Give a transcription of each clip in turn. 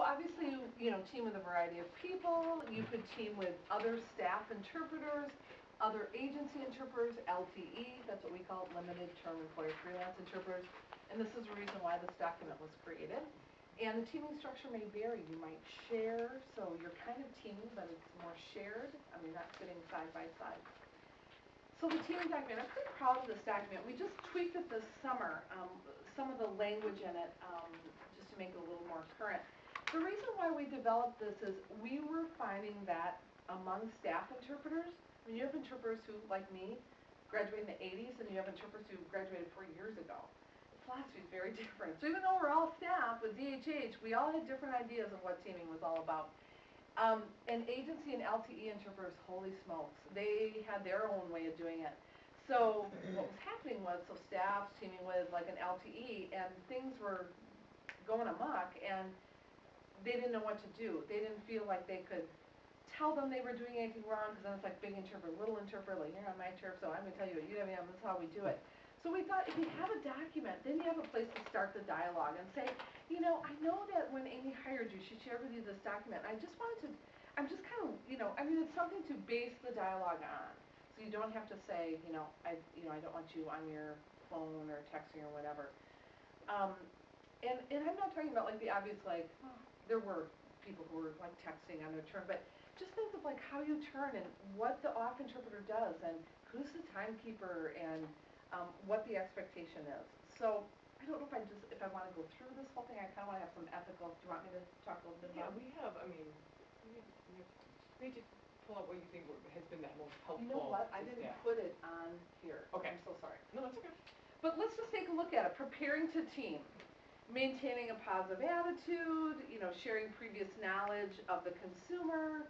obviously, team with a variety of people. You could team with other staff interpreters, other agency interpreters, LTE, that's what we call it, limited term employer freelance interpreters. And this is the reason why this document was created. And the teaming structure may vary. You might share, so you're kind of teaming, but it's more shared. I mean, not sitting side by side. So the teaming document, I'm pretty proud of this document. We just tweaked it this summer, some of the language in it, just to make it a little more current. The reason why we developed this is we were finding that among staff interpreters, I mean, you have interpreters who, like me, graduated in the 80s, and you have interpreters who graduated 4 years ago. The philosophy is very different. So even though we're all staff with DHH, we all had different ideas of what teaming was all about. And agency and LTE interpreters, holy smokes, they had their own way of doing it. So what was happening was, so staff's teaming with like an LTE, and things were going amok, and they didn't know what to do. They didn't feel like they could tell them they were doing anything wrong, because then it's like big interpreter, little interpreter, like, you're on my turf, so I'm going to tell you at UWM, this is how we do it. So we thought, if you have a document, then you have a place to start the dialogue and say, I know that when Amy hired you, she shared with you this document. I'm just kind of, I mean, it's something to base the dialogue on. So you don't have to say, I don't want you on your phone or texting or whatever. And I'm not talking about like the obvious, like, there were people who were like texting on their turn, but just think of like how you turn and what the off interpreter does and who's the timekeeper and what the expectation is. So I don't know if I want to go through this whole thing. I kind of want to have some ethical. Do you want me to talk a little bit about it? Yeah, we have, I mean, we need to pull out what you think has been that most helpful. You know what? I didn't put it on here. Okay. I'm so sorry. No, that's okay. But let's just take a look at it. Preparing to team. Maintaining a positive attitude, sharing previous knowledge of the consumer.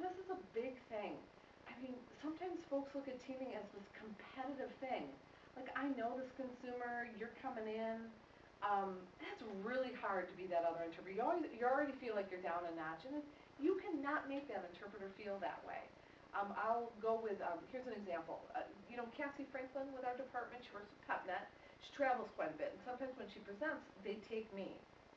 This is a big thing. I mean, sometimes folks look at teaming as this competitive thing. Like, I know this consumer, you're coming in. That's really hard to be that other interpreter. You already feel like you're down a notch, and you cannot make that interpreter feel that way. I'll go with, here's an example. Cassie Franklin with our department, she works with PepNet. She travels quite a bit, and sometimes when she presents, they take me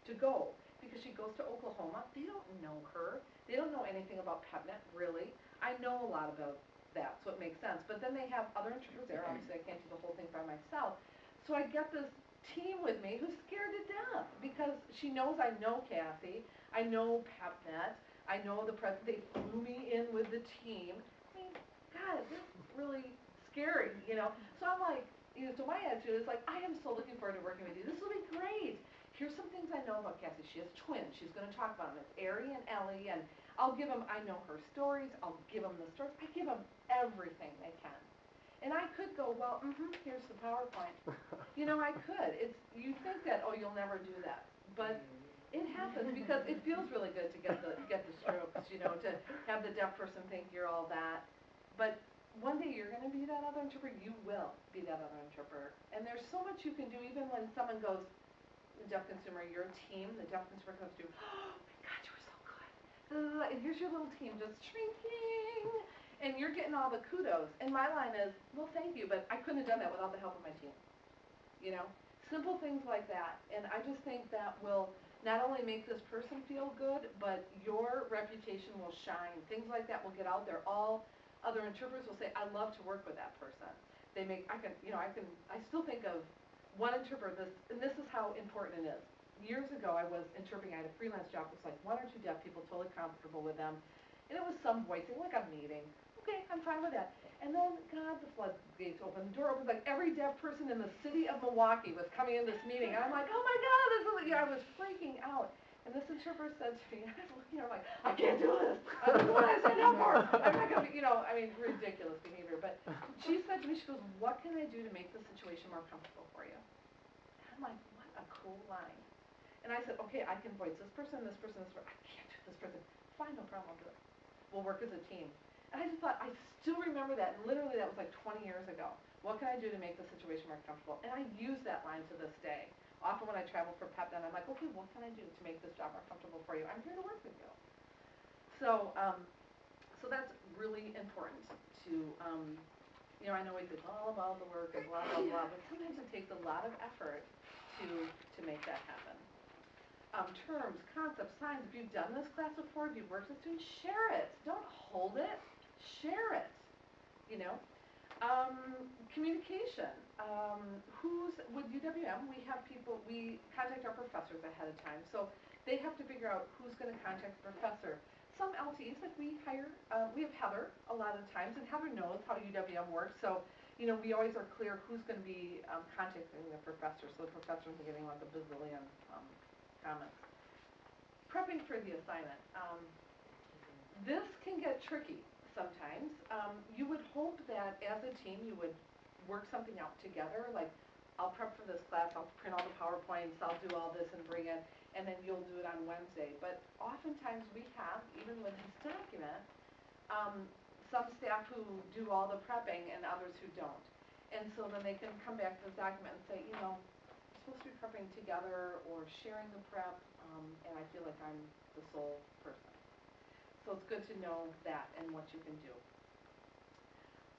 to go because she goes to Oklahoma. They don't know her. They don't know anything about PepNet, really. I know a lot about that, so it makes sense. But then they have other interpreters there. Obviously, I can't do the whole thing by myself. So I get this team with me who's scared to death because she knows I know Cassie. I know PepNet. I know they flew me in with the team. I mean, God, this is really scary, So I'm like, so my attitude is like, I am so looking forward to working with you. This will be great. Here's some things I know about Cassie. She has twins. She's going to talk about them. It's Ari and Ellie, and I'll give them, I know her stories. I'll give them the stories. I give them everything they can. And I could go, well, here's the PowerPoint. I could. You think that, oh, you'll never do that. But it happens because it feels really good to get the strokes, to have the deaf person think you're all that. But one day you're going to be that other interpreter. You will be that other interpreter. And there's so much you can do even when someone goes, the deaf consumer, you're a team, the deaf consumer comes to you, oh my God, you were so good. And here's your little team just shrinking. And you're getting all the kudos. And my line is, well, thank you, but I couldn't have done that without the help of my team. Simple things like that. And I just think that will not only make this person feel good, but your reputation will shine. Things like that will get out there. All other interpreters will say, I love to work with that person. I still think of one interpreter, and this is how important it is. Years ago, I was interpreting, I had a freelance job with like 1 or 2 deaf people, totally comfortable with them. And it was some voicing, like a meeting. Okay, I'm fine with that. And then, God, the floodgates opened, the door opens, like every deaf person in the city of Milwaukee was coming in this meeting. And I'm like, oh my God, I was freaking out. And this interpreter said to me, I'm like, I can't do this. This is what I signed up for. I'm not going to be, ridiculous behavior. But she said to me, she goes, what can I do to make the situation more comfortable for you? And I'm like, what a cool line. And I said, okay, I can voice this person, this person, this person. I can't do this person. Fine, no problem, I'll do it. We'll work as a team. And I just thought, I still remember that, and literally that was like 20 years ago. What can I do to make the situation more comfortable? And I use that line to this day. Often when I travel for PepNet, I'm like, okay, what can I do to make this job more comfortable for you? I'm here to work with you. So that's really important to, I know we think all about the work and blah, blah, blah, but sometimes it takes a lot of effort to make that happen. terms, concepts, signs. If you've done this class before, if you've worked with students, share it. Don't hold it, share it, you know. Communication. With UWM, we have people, we contact our professors ahead of time, so they have to figure out who's going to contact the professor. Some LTs, like we hire, we have Heather a lot of times, and Heather knows how UWM works, so we always are clear who's going to be contacting the professor, so the professor isn't getting like a bazillion comments. Prepping for the assignment. This can get tricky sometimes. You would hope that as a team you would work something out together, like I'll prep for this class, I'll print all the PowerPoints, I'll do all this and bring it, and then you'll do it on Wednesday. But oftentimes we have, even with this document, some staff who do all the prepping and others who don't. And so then they can come back to the document and say, we're supposed to be prepping together or sharing the prep, and I feel like I'm the sole person. So it's good to know that and what you can do.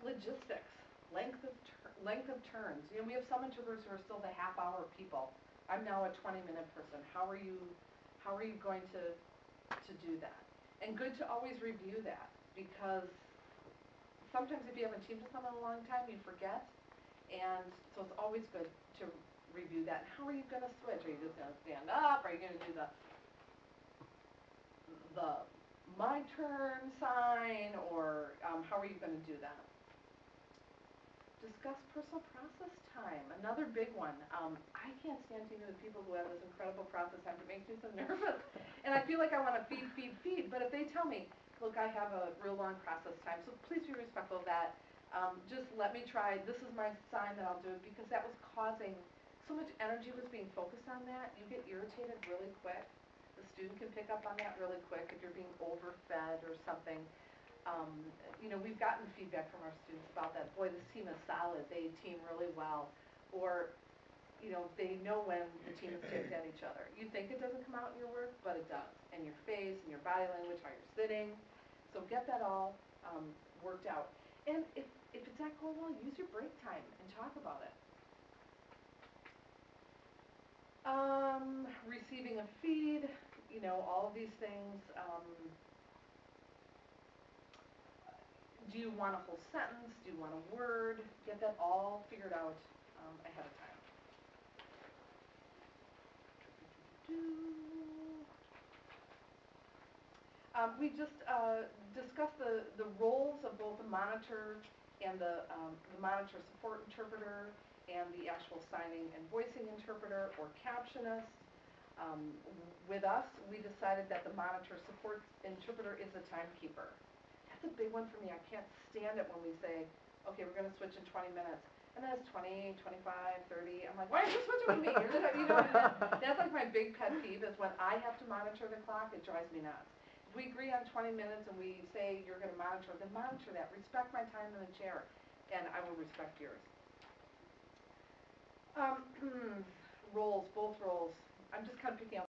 Logistics, length of turns. We have some interpreters who are still the half-hour people. I'm now a 20-minute person. How are you going to do that? And good to always review that, because sometimes if you haven't teamed with someone in a long time, you forget. And so it's always good to review that. And how are you going to switch? Are you just going to stand up? Are you going to do the my turn sign, or how are you going to do that? Discuss personal process time, another big one. I can't stand teaming with people who have this incredible process time. It makes me so nervous, and I feel like I want to feed, but if they tell me, look, I have a real long process time, so please be respectful of that. Just let me try, this is my sign that I'll do it, because that was causing, so much energy was being focused on that, you get irritated really quick. The student can pick up on that really quick if you're being overfed or something. We've gotten feedback from our students about that. Boy, this team is solid. They team really well. Or, they know when the team is ticked at each other. You think it doesn't come out in your work, but it does. In your face, in your body language, how you're sitting. So get that all worked out. And if it's not going well, use your break time and talk about it. Receiving a feed, all of these things. Do you want a whole sentence? Do you want a word? Get that all figured out ahead of time. We just discussed the roles of both the monitor and the monitor support interpreter and the actual signing and voicing interpreter or captionist. With us, we decided that the monitor support interpreter is a timekeeper. That's a big one for me. I can't stand it when we say, okay, we're going to switch in 20 minutes. And then it's 20, 25, 30. I'm like, why are you switching with me? That's like my big pet peeve is when I have to monitor the clock, it drives me nuts. If we agree on 20 minutes and we say you're going to monitor, then monitor that. Respect my time in the chair, and I will respect yours. Roles, both roles. I'm just kind of picking out